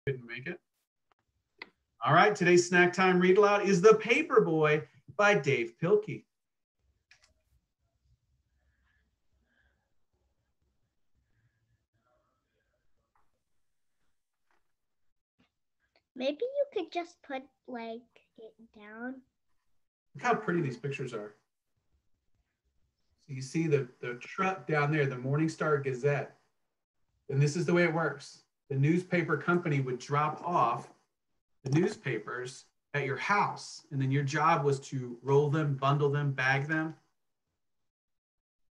Couldn't make it. All right, today's snack time read aloud is The Paperboy by Dave Pilkey. Maybe you could just put like it down. Look how pretty these pictures are. So you see the truck down there, the Morningstar Gazette. And this is the way it works. The newspaper company would drop off the newspapers at your house, and then your job was to roll them, bundle them, bag them.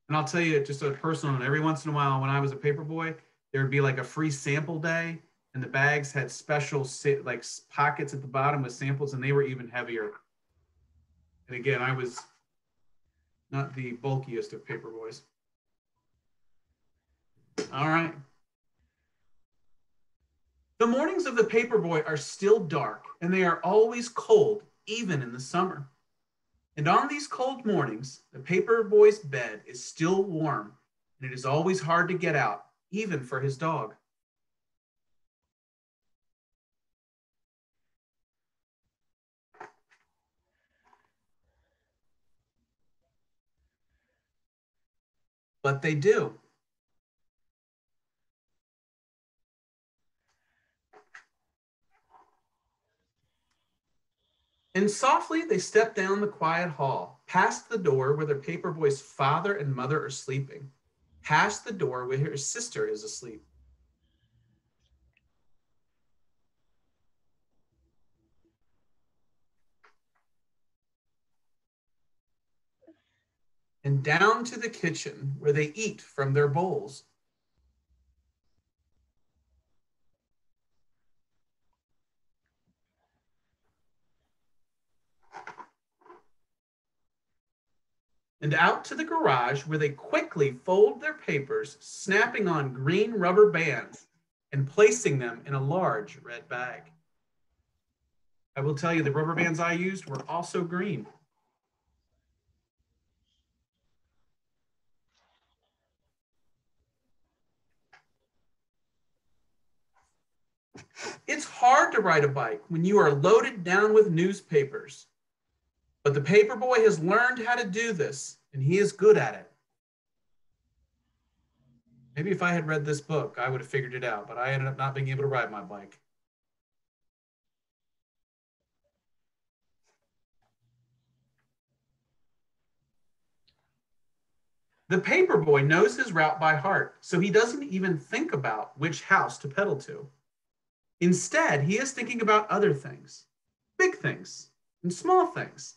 And I'll tell you just a personal note, every once in a while when I was a paper boy, there would be like a free sample day, and the bags had special like pockets at the bottom with samples, and they were even heavier. And again, I was not the bulkiest of paper boys. All right. The mornings of the Paperboy are still dark, and they are always cold, even in the summer. And on these cold mornings, the Paperboy's bed is still warm, and it is always hard to get out, even for his dog. But they do. And softly they step down the quiet hall, past the door where their Paperboy's father and mother are sleeping, past the door where his sister is asleep. And down to the kitchen where they eat from their bowls. And out to the garage where they quickly fold their papers, snapping on green rubber bands and placing them in a large red bag. I will tell you, the rubber bands I used were also green. It's hard to ride a bike when you are loaded down with newspapers. But the Paperboy has learned how to do this, and he is good at it. Maybe if I had read this book, I would have figured it out, but I ended up not being able to ride my bike. The Paperboy knows his route by heart, so he doesn't even think about which house to pedal to. Instead, he is thinking about other things, big things and small things.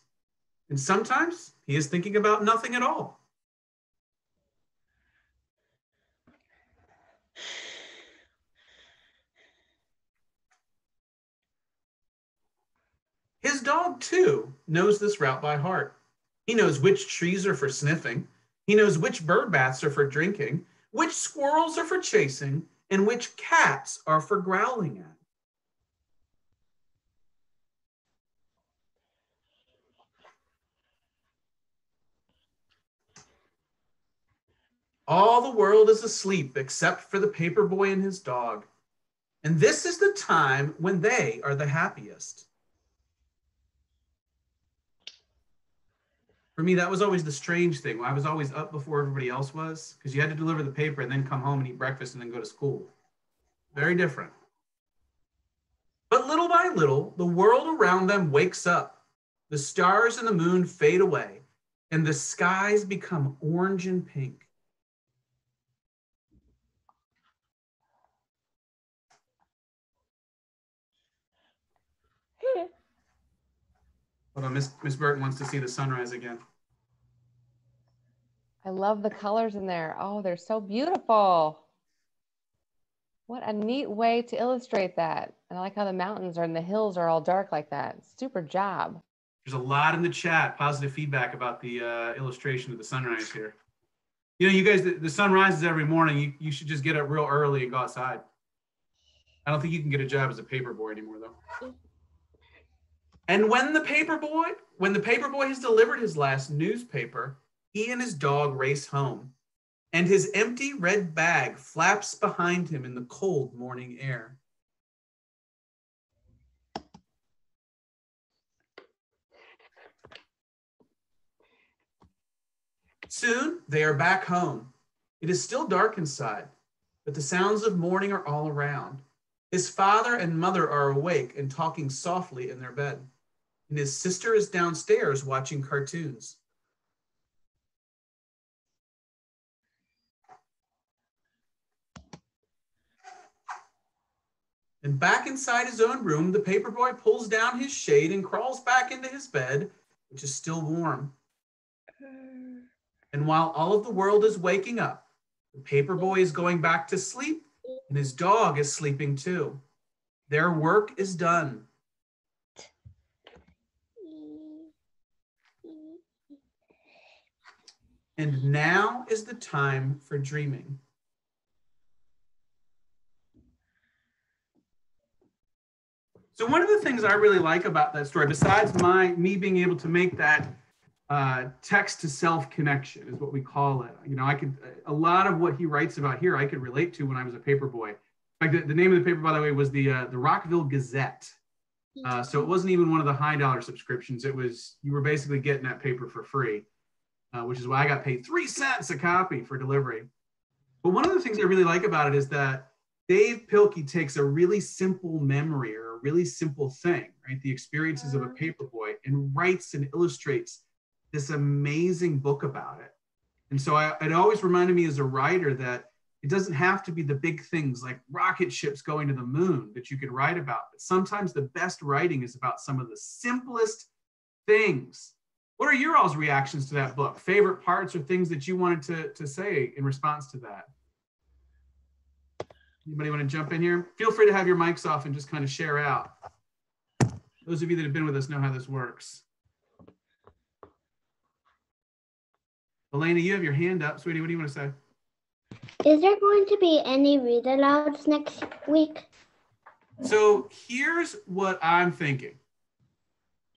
And sometimes he is thinking about nothing at all. His dog, too, knows this route by heart. He knows which trees are for sniffing. He knows which bird baths are for drinking, which squirrels are for chasing, and which cats are for growling at. All the world is asleep except for the Paperboy and his dog. And this is the time when they are the happiest. For me, that was always the strange thing. I was always up before everybody else was because you had to deliver the paper and then come home and eat breakfast and then go to school. Very different. But little by little, the world around them wakes up. The stars and the moon fade away, and the skies become orange and pink. Hold on, Miss Burton wants to see the sunrise again. I love the colors in there. Oh, they're so beautiful. What a neat way to illustrate that. And I like how the mountains and the hills are all dark like that. Super job. There's a lot in the chat, positive feedback about the illustration of the sunrise here. You know, you guys, the sun rises every morning. You should just get up real early and go outside. I don't think you can get a job as a paperboy anymore, though. And when the Paperboy has delivered his last newspaper, he and his dog race home, and his empty red bag flaps behind him in the cold morning air. Soon they are back home. It is still dark inside, but the sounds of morning are all around. His father and mother are awake and talking softly in their bed, and his sister is downstairs watching cartoons. And back inside his own room, the paperboy pulls down his shade and crawls back into his bed, which is still warm. And while all of the world is waking up, the paperboy is going back to sleep, and his dog is sleeping too. Their work is done. And now is the time for dreaming. So one of the things I really like about that story, besides me being able to make that text to self connection is what we call it. You know, a lot of what he writes about here, I could relate to when I was a paperboy. In fact, the name of the paper, by the way, was the Rockville Gazette. So it wasn't even one of the high dollar subscriptions. It was, you were basically getting that paper for free, which is why I got paid 3 cents a copy for delivery. But one of the things I really like about it is that Dave Pilkey takes a really simple memory or a really simple thing, right? The experiences of a paperboy, and writes and illustrates this amazing book about it. And so it always reminded me as a writer that it doesn't have to be the big things like rocket ships going to the moon that you could write about. But sometimes the best writing is about some of the simplest things. What are your all's reactions to that book? Favorite parts or things that you wanted to say in response to that? Anybody want to jump in here? Feel free to have your mics off and just kind of share out. Those of you that have been with us know how this works. Elena, you have your hand up. Sweetie, what do you want to say? Is there going to be any read alouds next week? So here's what I'm thinking.